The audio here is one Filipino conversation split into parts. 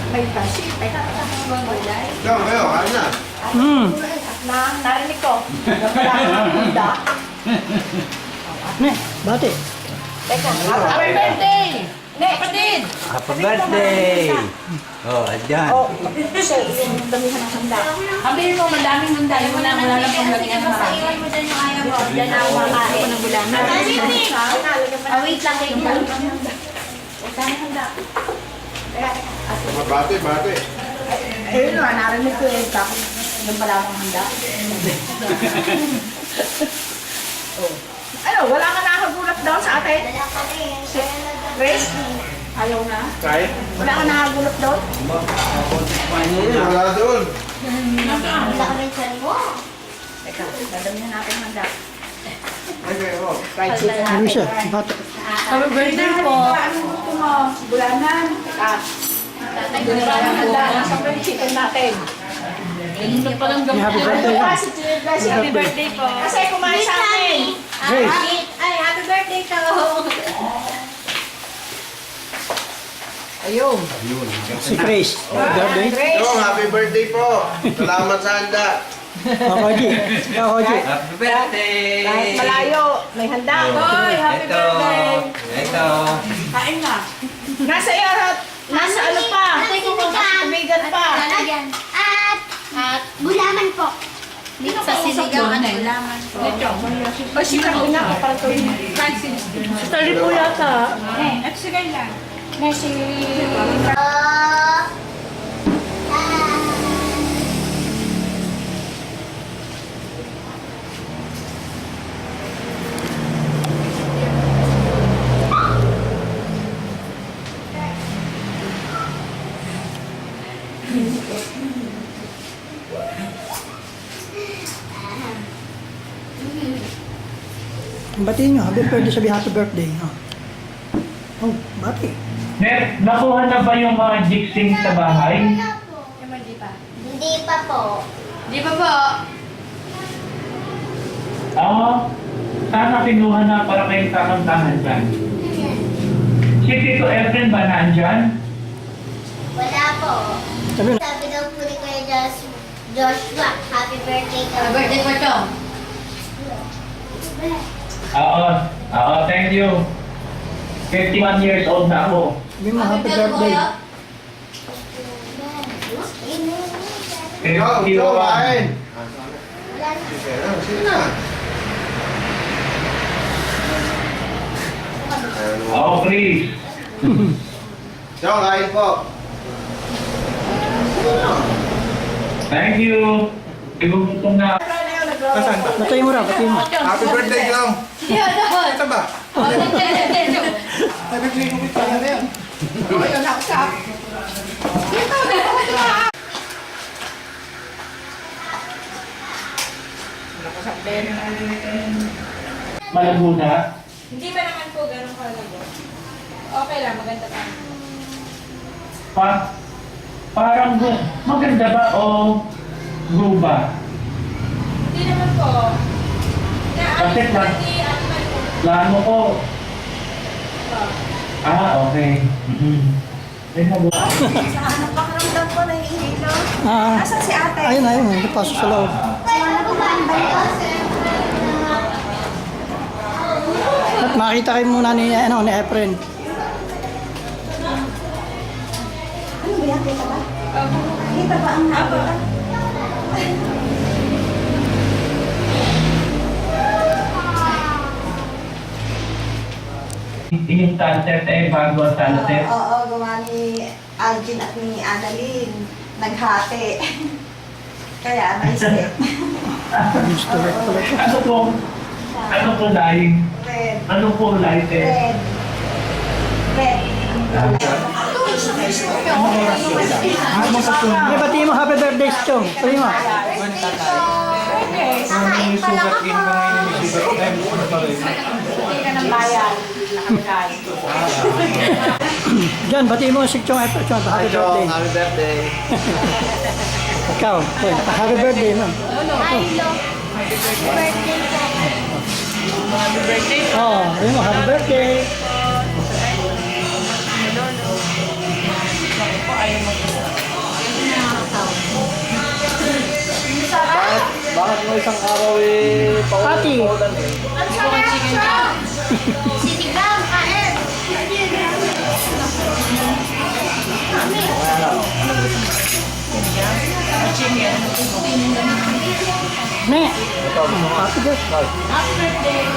May kasi. Teka. Ikaw, kayo, kain na. Narinig ko. Handa. Ne, bate. Teka. Happy birthday! Kapatid! Happy birthday! Oh, andyan. Oh, siya, yung damihan ng handa. Sabihin mo, madaming handa. Yung wala lang pang lagyan ng marami. Iwan mo dyan yung ayaw mo. Diyan ako makain. Ng gulaman. Wait lang kayo. Saan yung handa? Teka. Bate, bate. Ayun nga, narinig ko yung tapos yung pala akong handa. Ano, wala ka nakagulat daw sa atin? Si Grace? Ayaw na? Kain? Wala ka nakagulat daw? Wala doon. Teka, dadamihan natin ang handa. Ay, kayo. Fried chicken Ano natin. siya? Bate. Happy birthday po! Anong gusto mo? Bulanan? Teka. Bulanan ang handa. Nasa fried chicken natin. Hindi pa lang gamit. Happy birthday. Happy birthday po! Kasi kumain sa akin. Grace. Ay, happy birthday to! Ayun. Si Grace. Birthday. Grace. Yo, happy birthday po. Salamat sa handa. Kakoji. Kakoji. Happy birthday! Kahit malayo, may handa. Hoy, happy Ito. birthday! Ito. Kain na. Nasa iyo, nasa ano pa? Bigat pa. At gulaman po. Sa sinigang, ano, laman po. O, sika ko na. Parang to yun. Tali po yata. Sige lang. Nasi. Batiin nyo. Happy birthday. Sabi happy birthday. Oh, bate. Net, nakuha na ba yung mga jigsing sa bahay? Hindi pa po. Di ba po? Sana kinuha na para kayong tamang-tahan dyan. Si Tito Efren ba nandyan? Wala po. Sabi na. Sabi daw po ni Kuya Joshua, happy birthday to. Happy birthday po to. Oo, thank you. 51 years old na ako. Sabi mo happy birthday. Yo, yo, 51. kain. Sige na. Oo, please. Yo, kain po. Thank you. Igugutom na. Batiin mo raw. Batiin mo. Happy birthday, Jong. Ito ba? Ayun, ako sa. Malago na. Hindi ba naman po ganun kalago? Okay lang, maganda pa. Parang maganda ba o guba? Hindi naman po. Kasi plano ko. Okay. Anong pakiramdam ko na ihilo? Nasaan si ate? Ayun, ayun. Napasok sa loob. At makita kayo muna ni Efren. Ano ba yan? Kita ba? Kita ba ang haba? Yung sunset bago ang sunset. Oo, gawa ni Algin at ni Annalyn. Naghati. Kaya, naisip. Gusto rin pala siya. Ano kulay? Red. Anong kulay, te? Red. Red. May batiin mo happy birthday, Chong. Sabi mo. Kakain pa lang ako. Hindi ka ng bayan. Nakapagkain. Diyan, batiin mo si Chong Efren. Chong, happy birthday. Happy birthday. Ikaw, happy birthday, ma'am. Oh, ayun mo, happy birthday. Ayaw mo isang araw eh, Pati. paulan eh. Sinigang, kain. Ne. Happy birthday.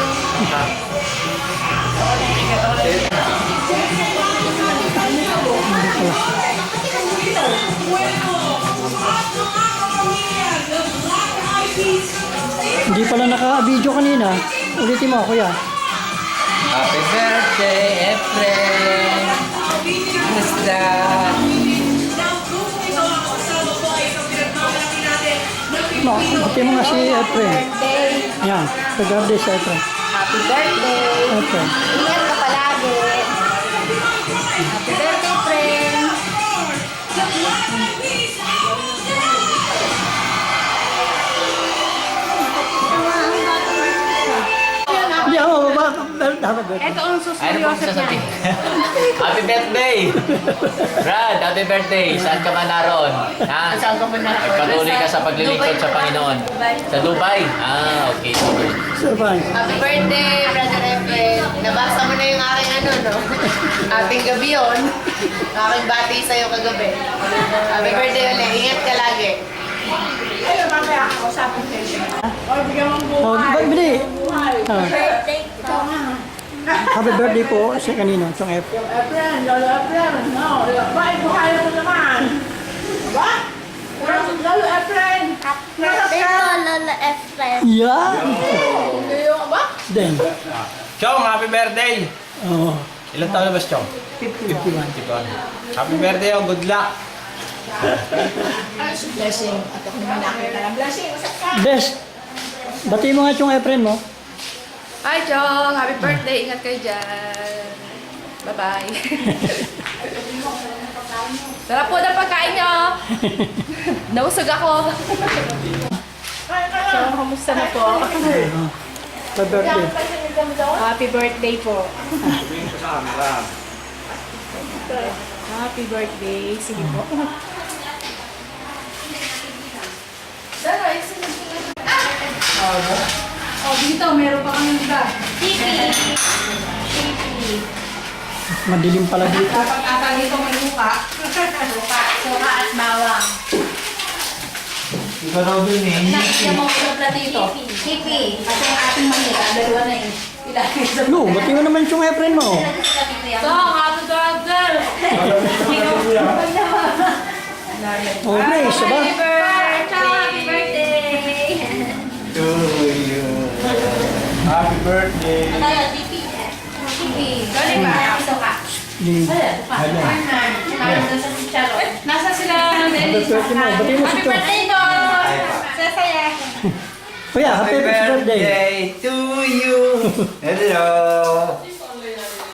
Hindi pala naka-video kanina. Ulitin mo, kuya. Happy birthday, Efren! Kamusta? No, buti mo nga si Efren. Yan, happy birthday sa Efren. Happy birthday. Efren. Ingat ka palagi. Happy birthday, friend. Hindi ako, happy birthday. Ito ang Ano susunod pong sasabihin? Happy birthday! Brad, happy birthday! Saan ka man naroon? Ha? Saan ka man naroon? Patuloy ka sa paglilingkod sa Panginoon. Sa Dubai? Ah, okay. Surprise. Happy birthday, Brother Efren. Nabasa mo na yung aking no? Ating gabi yun. Aking bati sa'yo kagabi. Happy birthday ulit. Ingat ka lagi. Ayun, mamaya ako sa akin kayo. O, bigyan mong Oh, buhay. bili. Buhay. Happy birthday po sa kanino, sa Efren. Efren, Lolo Efren. No, bakit buhay mo naman? Ba? Lolo Efren. Birthday po, Lola Efren. Yeah. Ngayon ka ba? Then. Chong, happy birthday! Oh, Ilan taon na ba si Chong? 51. Happy birthday, oh, good luck! Blessing. At ako naman nakita ng blessing. Usap ka. Des, bati mo nga yung Efren mo. Hi, Chong. Happy birthday. Ingat kayo dyan. Bye-bye. Sarap po ng pagkain nyo. Nausog ako. So, kamusta na po? Happy birthday. Happy birthday po. Happy birthday. Sige po. Oh, dito, meron pa kami iba. Madilim pala dito. Dapat ata dito may muka. Suka at bawang. Ikaw daw dun eh. Nakikita mo ko na dito. Kipi. Kasi ang ating manila, dalawa na eh. Ilagay sa No, bati mo naman yung Efren mo. So, happy birthday! Oh, nice, diba? Happy birthday! To you. Happy birthday! Tayo, Kipi. Kipi. Galing ba? Suka. Di- Nasa sila Happy birthday mo. Bati mo si Happy Chong. birthday ko! Sasaya! Kuya, happy birthday. to you! Hello!